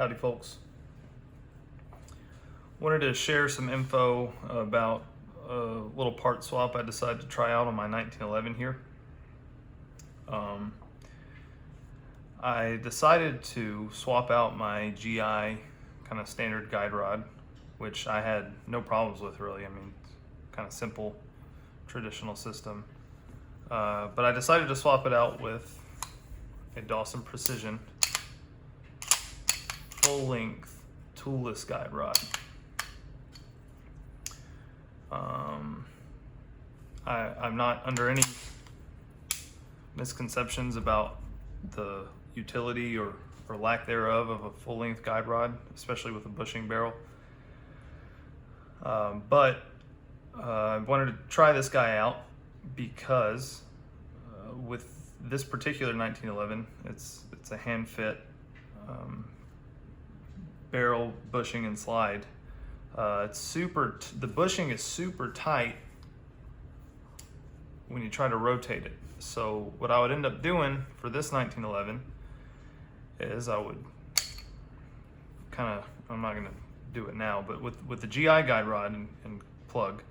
Howdy folks. Wanted to share some info about a little part swap I decided to try out on my 1911 here. I decided to swap out my GI kind of standard guide rod, which I had no problems with really. I mean, kind of simple, traditional system. But I decided to swap it out with a Dawson Precision full length toolless guide rod. I'm not under any misconceptions about the utility or lack thereof of a full length guide rod, especially with a bushing barrel. But I wanted to try this guy out because with this particular 1911, it's a hand fit barrel bushing and slide. The bushing is super tight when you try to rotate it. So what I would end up doing for this 1911 is I would I'm not gonna do it now, but with the GI guide rod and plug,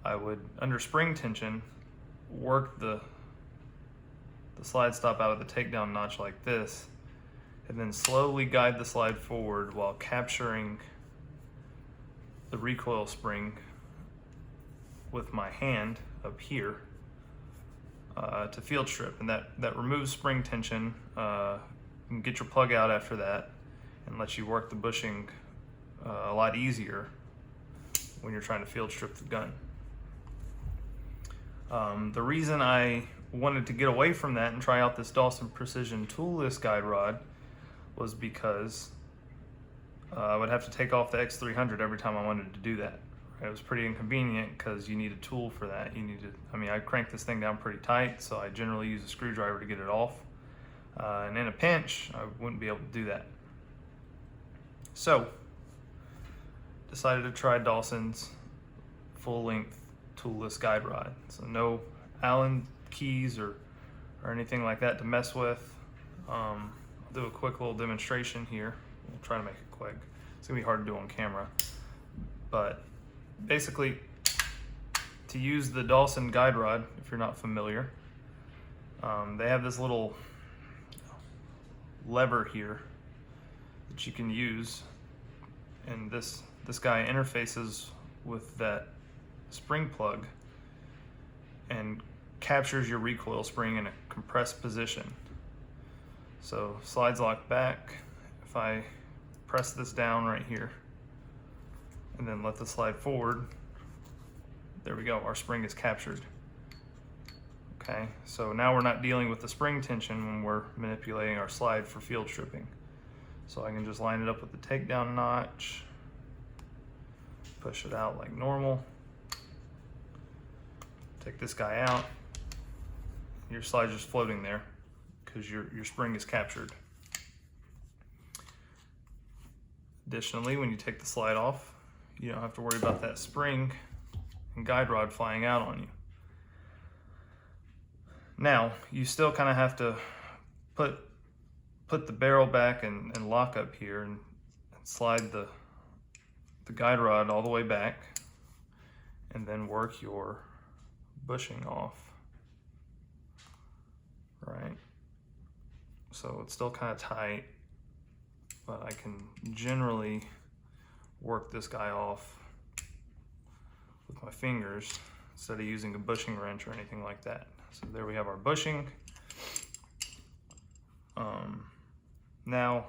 I would, under spring tension, work the slide stop out of the takedown notch like this, and then slowly guide the slide forward while capturing the recoil spring with my hand up here to field strip, and that removes spring tension. You can get your plug out after that and let you work the bushing a lot easier when you're trying to field strip the gun. The reason I wanted to get away from that and try out this Dawson Precision toolless guide rod was because I would have to take off the X300 every time I wanted to do that. It was pretty inconvenient because you need a tool for that. I crank this thing down pretty tight, so I generally use a screwdriver to get it off. And in a pinch, I wouldn't be able to do that. So, decided to try Dawson's full-length toolless guide rod. So no Allen keys or anything like that to mess with. I'll do a quick little demonstration here. We'll try to make it quick. It's gonna be hard to do on camera, but basically, to use the Dawson guide rod, if you're not familiar, they have this little lever here that you can use, and this guy interfaces with that spring plug and captures your recoil spring in a compressed position. So slides lock back. If I press this down right here and then let the slide forward, there we go, our spring is captured. Okay, so now we're not dealing with the spring tension when we're manipulating our slide for field stripping. So I can just line it up with the takedown notch, push it out like normal, take this guy out, your slide's just floating there because your spring is captured. Additionally, when you take the slide off, you don't have to worry about that spring and guide rod flying out on you. Now, you still kind of have to put the barrel back and lock up here and slide the guide rod all the way back, and then work your bushing off, right? So it's still kind of tight, but I can generally work this guy off with my fingers instead of using a bushing wrench or anything like that. So there we have our bushing. Now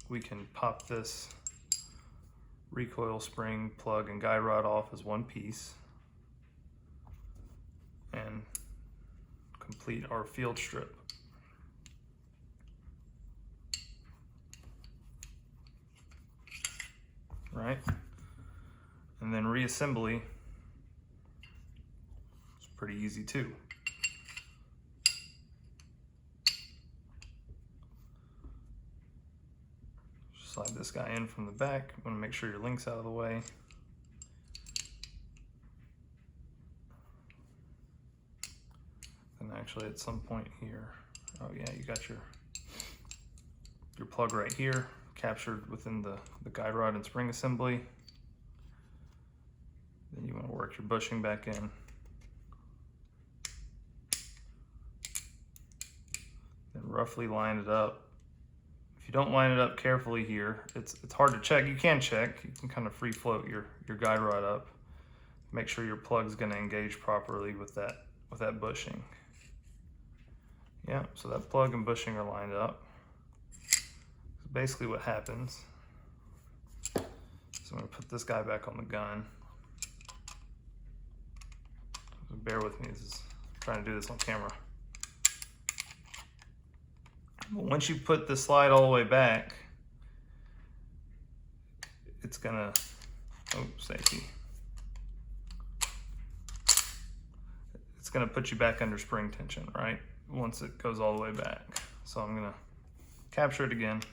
we can pop this recoil spring, plug, and guide rod off as one piece and complete our field strip. Right? And then reassembly is pretty easy too. Slide this guy in from the back. You want to make sure your link's out of the way. And actually at some point here, oh yeah, you got your plug right here. captured within the guide rod and spring assembly. Then you want to work your bushing back in. Then roughly line it up. If you don't line it up carefully here, it's hard to check. You can check. You can kind of free float your guide rod up. Make sure your plug's going to engage properly with that bushing. Yeah, so that plug and bushing are lined up. So basically what happens, so I'm going to put this guy back on the gun. So bear with me, I'm trying to do this on camera. But once you put the slide all the way back, it's gonna, oh, safety. It's gonna put you back under spring tension, right? Once it goes all the way back. So I'm gonna capture it again.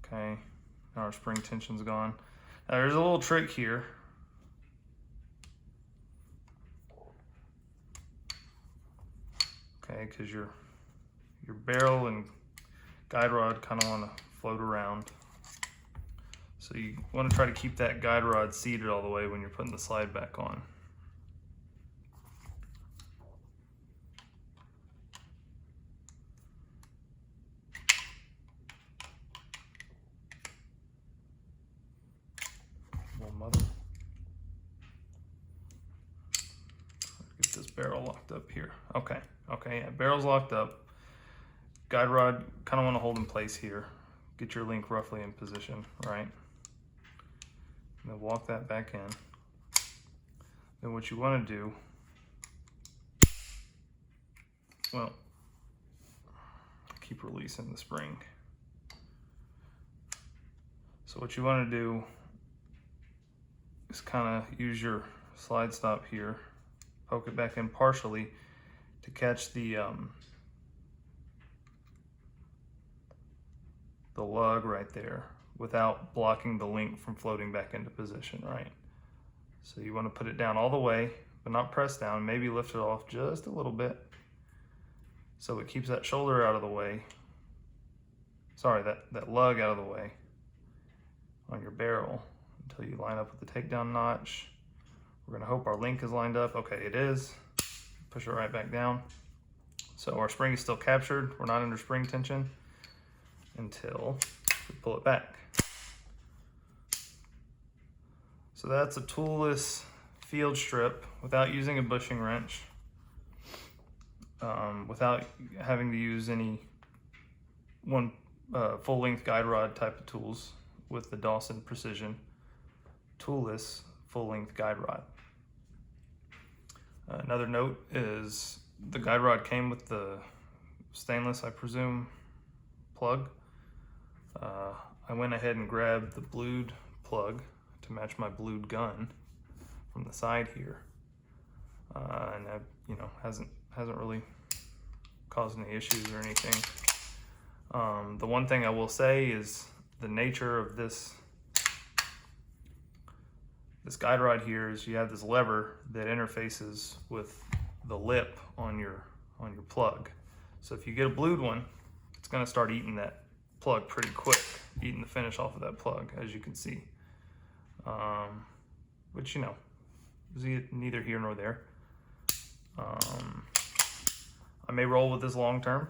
Okay, now our spring tension's gone. Now there's a little trick here. Okay, because your barrel and guide rod kind of want to float around. So you want to try to keep that guide rod seated all the way when you're putting the slide back on. Well, mother. Get this barrel locked up here. Okay, yeah, barrel's locked up. Guide rod, kind of want to hold in place here. Get your link roughly in position, right? And then walk that back in. Then what you want to do, well, keep releasing the spring. So what you want to do is kind of use your slide stop here, poke it back in partially to catch the lug right there without blocking the link from floating back into position, right? So you want to put it down all the way, but not press down, maybe lift it off just a little bit so it keeps that shoulder out of the way. Sorry, that lug out of the way on your barrel until you line up with the takedown notch. We're gonna hope our link is lined up. Okay, it is. Push it right back down. So our spring is still captured. We're not under spring tension until we pull it back. So that's a toolless field strip without using a bushing wrench, without having to use any full length guide rod type of tools with the Dawson Precision toolless full length guide rod. Another note is the guide rod came with the stainless, I presume, plug. I went ahead and grabbed the blued plug to match my blued gun from the side here, and that, you know, hasn't really caused any issues or anything. The one thing I will say is the nature of this guide rod here is you have this lever that interfaces with the lip on your plug. So if you get a blued one, it's going to start eating that plug pretty quick, eating the finish off of that plug, as you can see. Which, you know, is neither here nor there. I may roll with this long term.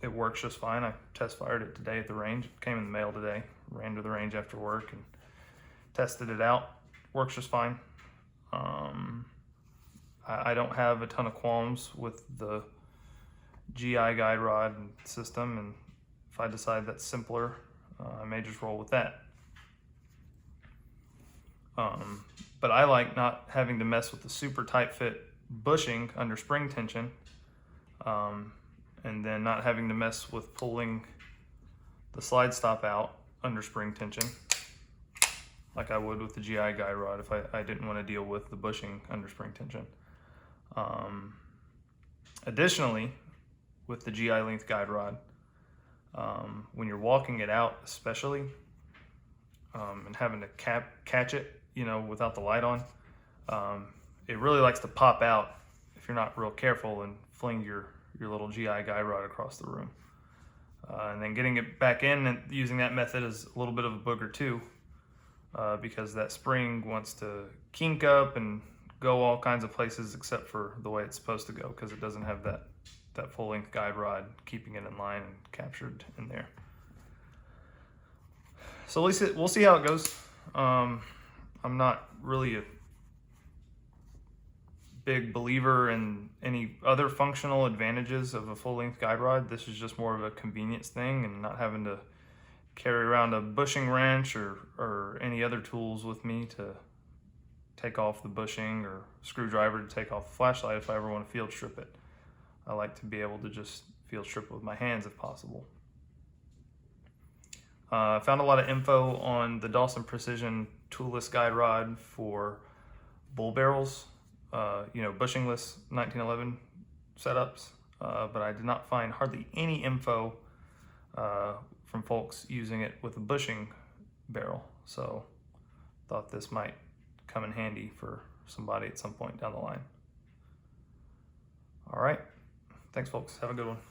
It works just fine. I test fired it today at the range. It came in the mail today. Ran to the range after work and tested it out. Works just fine. I don't have a ton of qualms with the GI guide rod system, and if I decide that's simpler, I may just roll with that. But I like not having to mess with the super tight fit bushing under spring tension, and then not having to mess with pulling the slide stop out under spring tension like I would with the GI guide rod if I didn't want to deal with the bushing under spring tension. Additionally, with the GI length guide rod, when you're walking it out especially, and having to catch it, you know, without the light on, it really likes to pop out if you're not real careful and fling your little GI guide rod across the room. And then getting it back in and using that method is a little bit of a booger too, because that spring wants to kink up and go all kinds of places except for the way it's supposed to go, because it doesn't have that full-length guide rod keeping it in line and captured in there. So at least we'll see how it goes. I'm not really a big believer in any other functional advantages of a full-length guide rod. This is just more of a convenience thing, and not having to carry around a bushing wrench or any other tools with me to take off the bushing, or screwdriver to take off the flashlight if I ever want to field strip it. I like to be able to just field strip it with my hands if possible. I found a lot of info on the Dawson Precision toolless guide rod for bull barrels, bushingless 1911 setups, but I did not find hardly any info from folks using it with a bushing barrel. So thought this might come in handy for somebody at some point down the line. All right, thanks folks, have a good one.